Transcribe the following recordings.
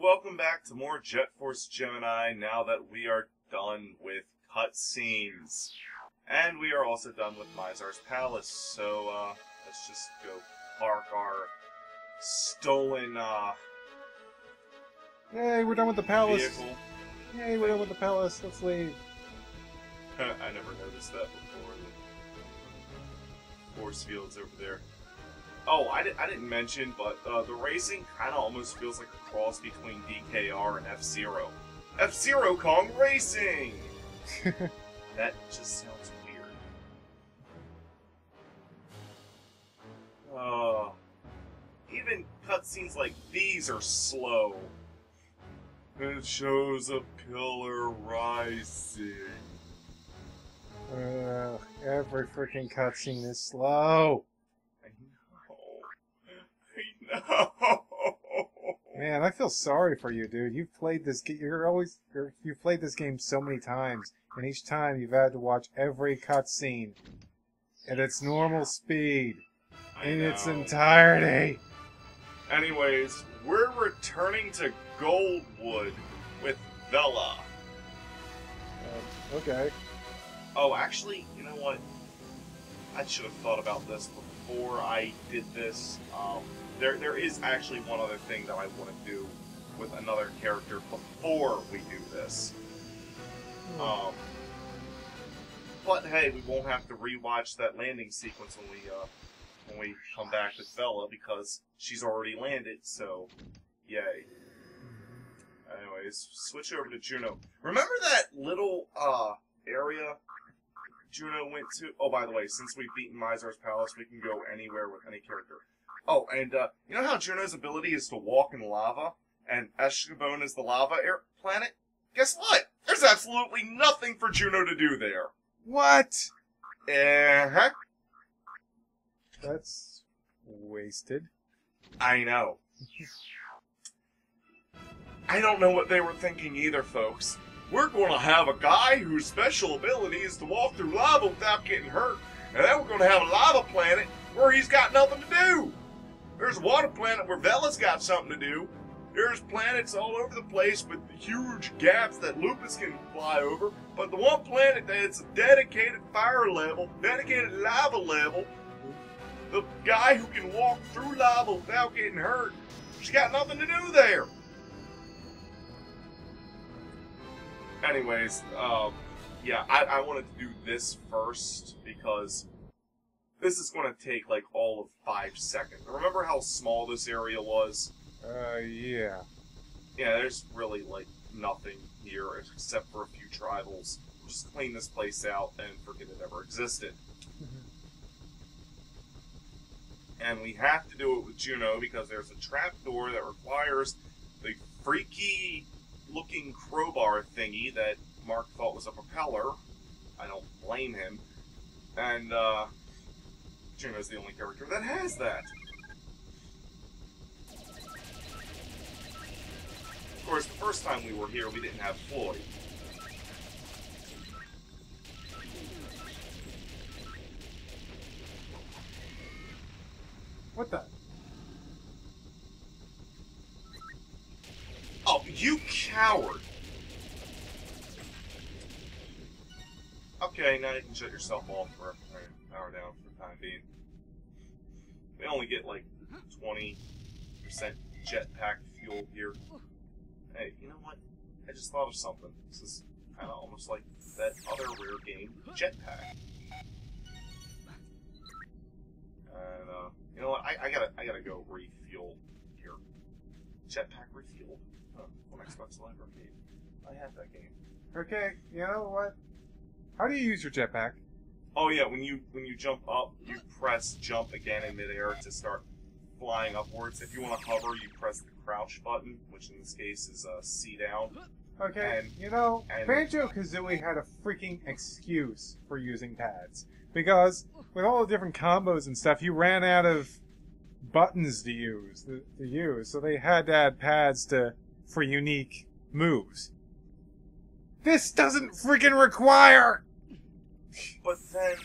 welcome back to more Jet Force Gemini now that we are done with cutscenes. And we are also done with Mizar's Palace, so let's just go park our stolen Yay, we're done with the palace. vehicle. Yay, we're done with the palace. Let's leave. I never noticed that before. The force field's over there. Oh, I didn't mention, but the racing kind of almost feels like a cross between DKR and F-Zero. F-Zero Kong Racing! That just sounds weird. Even cutscenes like these are slow. It shows a pillar rising. Every freaking cutscene is slow. I know. Man, I feel sorry for you, dude. You've played this. You've played this game so many times, and each time you've had to watch every cutscene at its normal speed in its entirety. Anyways, we're returning to Goldwood with Vela. Okay. Oh, actually, you know what? I should have thought about this before I did this. There is actually one other thing that I want to do with another character before we do this. But hey, we won't have to rewatch that landing sequence when we come back with Vela because she's already landed. So, yay. Anyways, switch over to Juno. Remember that little area Juno went to? Oh, by the way, since we've beaten Mizar's Palace, we can go anywhere with any character. Oh, and you know how Juno's ability is to walk in lava, and Eshkabon is the lava planet? Guess what? There's absolutely nothing for Juno to do there. What? Uh-huh. That's wasted. I know. I don't know what they were thinking either, folks. We're going to have a guy whose special ability is to walk through lava without getting hurt, and then we're going to have a lava planet where he's got nothing to do. There's a water planet where Vela's got something to do. There's planets all over the place with huge gaps that Lupus can fly over. But the one planet that's a dedicated fire level, dedicated lava level, the guy who can walk through lava without getting hurt, she's got nothing to do there. Anyways, yeah, I wanted to do this first because this is going to take like all of 5 seconds. Remember how small this area was? Yeah. Yeah, there's really like nothing here except for a few tribals. Just clean this place out and forget it ever existed. And we have to do it with Juno because there's a trapdoor that requires the freaky looking crowbar thingy that Mark thought was a propeller. I don't blame him. And Juno's the only character that has that. Of course, the first time we were here, we didn't have Floyd. What the? Oh, you coward! Okay, now you can shut yourself off for power down for the time being. We only get like 20% jetpack fuel here. Hey, you know what? I just thought of something. This is kind of almost like that other rare game, Jetpack. And you know what? I gotta go refuel here. Jetpack refuel. On Xbox Live Arcade. I have that game. Okay, you know what? How do you use your jetpack? Oh yeah, when you jump up, you press jump again in midair to start flying upwards. If you want to hover, you press the crouch button, which in this case is C down. Okay, Banjo-Kazooie had a freaking excuse for using pads. Because with all the different combos and stuff, you ran out of buttons to use. So they had to add pads for unique moves. This doesn't freaking require! But then,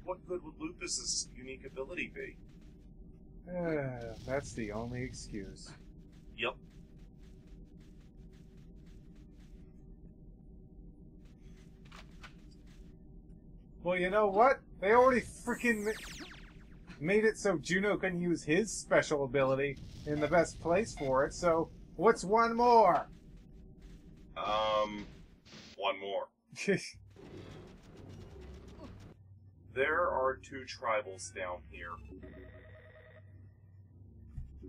what good would Lupus's unique ability be? That's the only excuse. Yep. Well, you know what? They already freaking made it so Juno can use his special ability in the best place for it, so what's one more? One more. There are 2 tribals down here.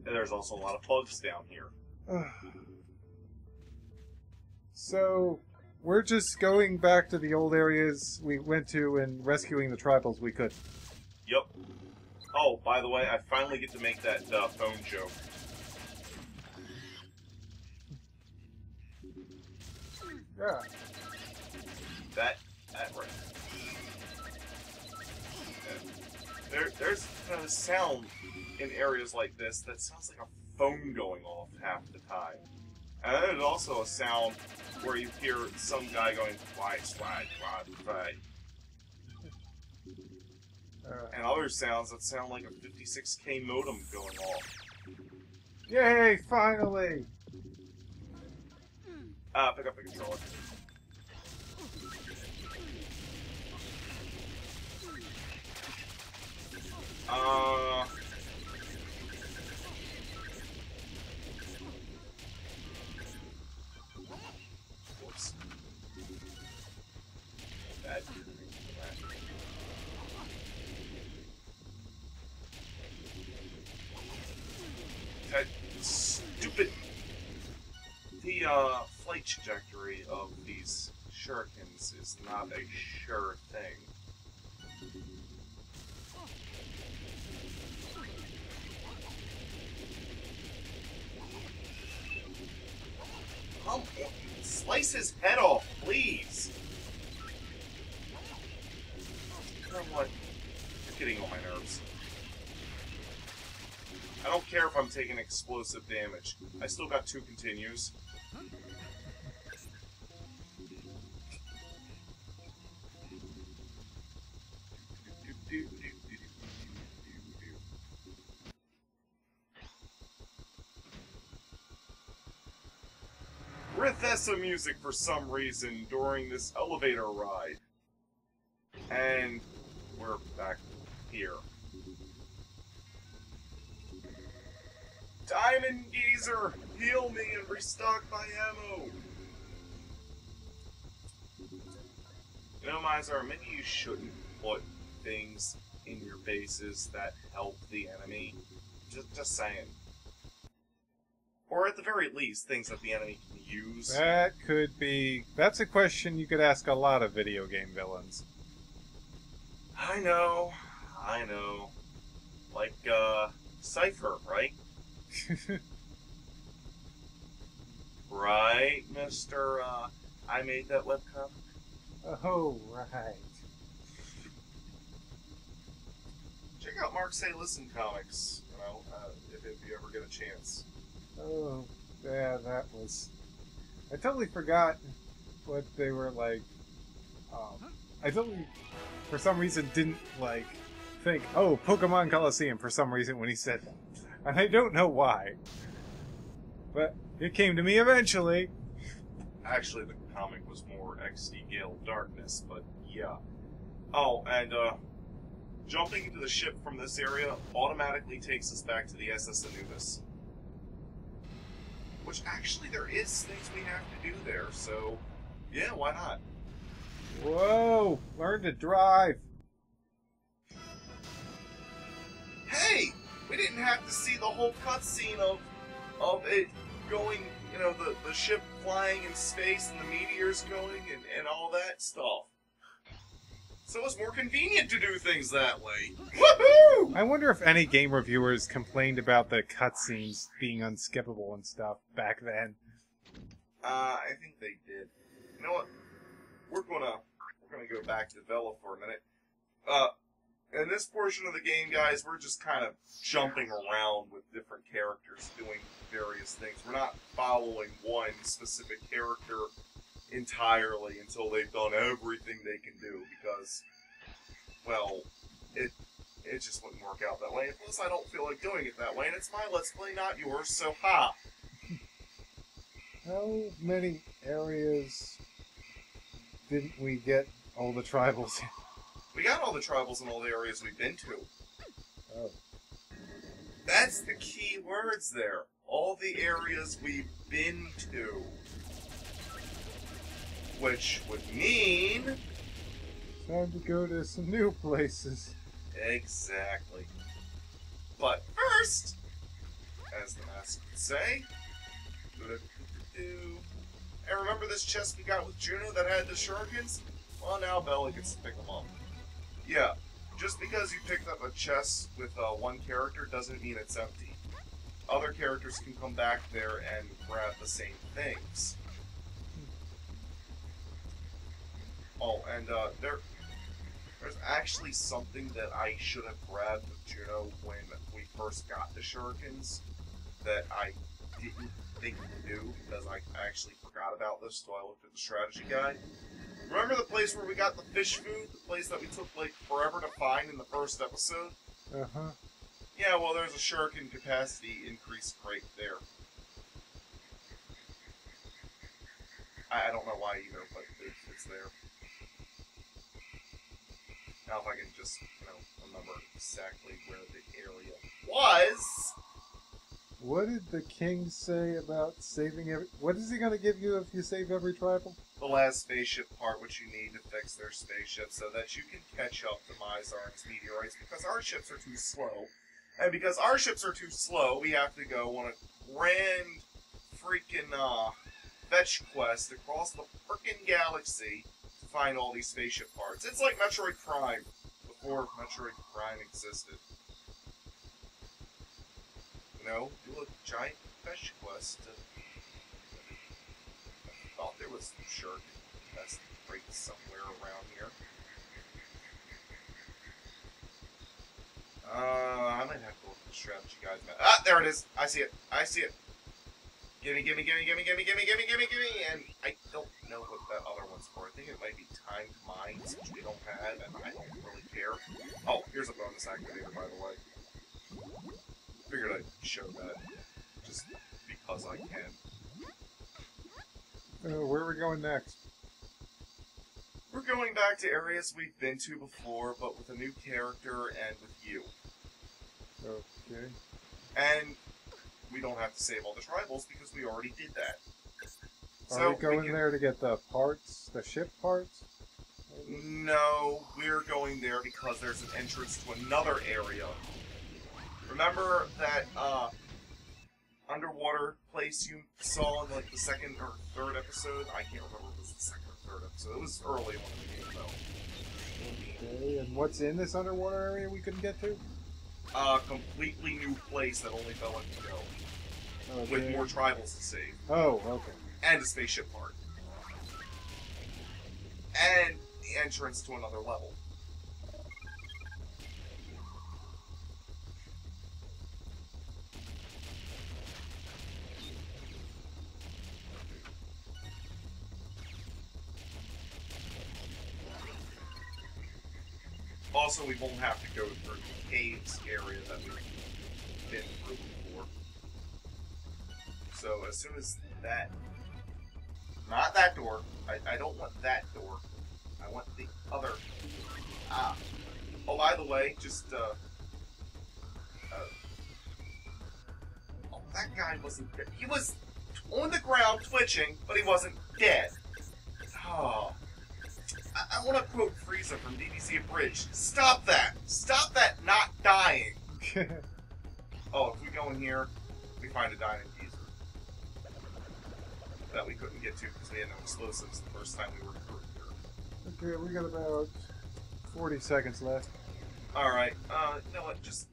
And there's also a lot of bugs down here. So, we're just going back to the old areas we went to and rescuing the tribals we could. Yep. Oh, by the way, I finally get to make that phone joke. Yeah. That right. There's a sound in areas like this that sounds like a phone going off half the time. And then there's also a sound where you hear some guy going, swag, swag, swag, swag. And other sounds that sound like a 56K modem going off. Yay, finally! Pick up the controller. Whoops. That stupid... The, flight trajectory of these shurikens is not a sure thing. Slice his head off, please! You know what? You're getting on my nerves. I don't care if I'm taking explosive damage. I still got 2 continues. Rithessa music for some reason during this elevator ride. And we're back here. Diamond Geezer, heal me and restock my ammo. You know, Miser, maybe you shouldn't put things in your bases that help the enemy. Just saying. Or at the very least, things that the enemy can use. That could be... That's a question you could ask a lot of video game villains. I know. Like, Cypher, right? Right, Mr. I made that webcomic? Oh, right. Check out Mark Say Listen comics, you know, if you ever get a chance. Oh, yeah, that was... I totally forgot what they were like. I totally, for some reason, didn't, like, think, oh, Pokemon Coliseum for some reason when he said that. And I don't know why. But it came to me eventually. Actually, the comic was more XD Gale Darkness, but yeah. Oh, and, jumping into the ship from this area automatically takes us back to the SS Anubis. Which, actually, there is things we have to do there, so, yeah, why not? Whoa! Learn to drive! Hey! We didn't have to see the whole cutscene of it going, you know, the ship flying in space and the meteors going and all that stuff. So it's more convenient to do things that way. Woohoo! I wonder if any game reviewers complained about the cutscenes being unskippable and stuff back then. I think they did. You know what? We're gonna go back to Vela for a minute. In this portion of the game, guys, we're just kind of jumping around with different characters doing various things. We're not following one specific character entirely until they've done everything they can do, because, well, it just wouldn't work out that way. And plus, I don't feel like doing it that way, and it's my Let's Play, not yours, so ha! How many areas didn't we get all the tribals in? We got all the tribals in all the areas we've been to. Oh. That's the key words there. All the areas we've been to. Which would mean... Time to go to some new places. Exactly. But first, as the mask would say... And remember this chest we got with Juno that had the shurikens? Well, now Bella gets to pick them up. Yeah, just because you picked up a chest with one character doesn't mean it's empty. Other characters can come back there and grab the same things. Oh, and there's actually something that I should have grabbed with Juno when we first got the shurikens that I didn't think to do because I actually forgot about this until I looked at the strategy guide. Remember the place where we got the fish food? The place that we took, like, forever to find in the first episode? Uh-huh. Yeah, well, there's a shuriken capacity increase right there. I don't know why either, but it's there. Now if I can just, remember exactly where the area was... What did the king say about saving every... What is he going to give you if you save every tribal? The last spaceship part, which you need to fix their spaceship so that you can catch up to Mizar's meteorites, because our ships are too slow. And because our ships are too slow, we have to go on a grand freaking fetch quest across the frickin' galaxy to find all these spaceship parts. It's like Metroid Prime, before Metroid Prime existed. You know, do a giant fetch quest. I thought there was some shuriken test right somewhere around here. I might have to look at the strategy guide. Ah, there it is! I see it! I see it! Gimme, gimme, gimme, gimme, gimme, gimme, gimme, gimme, gimme! And I don't know what that other one's for. I think it might be timed mines, which we don't have, and I don't really care. Oh, here's a bonus activator, by the way. Figured I'd show that, just because I can. Where are we going next? We're going back to areas we've been to before, but with a new character and with you. Okay. And we don't have to save all the tribals because we already did that. Are we going there to get the parts, the ship parts? No, we're going there because there's an entrance to another area. Remember that underwater place you saw in like the second or third episode? I can't remember if it was the second or third episode. It was early on in the game though. Okay, and what's in this underwater area we couldn't get to? A completely new place that only Bella can go. Okay. With more tribals to save. Oh, okay. And a spaceship part. And the entrance to another level. Also, we won't have to go through the caves area that we've been through before. So, as soon as that... Not that door. I don't want that door. I want the other... Ah. Oh, by the way, just, Oh, that guy wasn't dead. He was on the ground twitching, but he wasn't dead. Oh... I want to quote Frieza from DDC Abridged. Stop that! Stop that not dying! Oh, if we go in here, we find a diamond teaser. That we couldn't get to because we had no explosives the first time we were through here. Okay, we got about 40 seconds left. Alright, you know what, just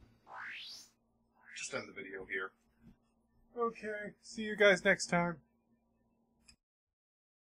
end the video here. Okay, see you guys next time.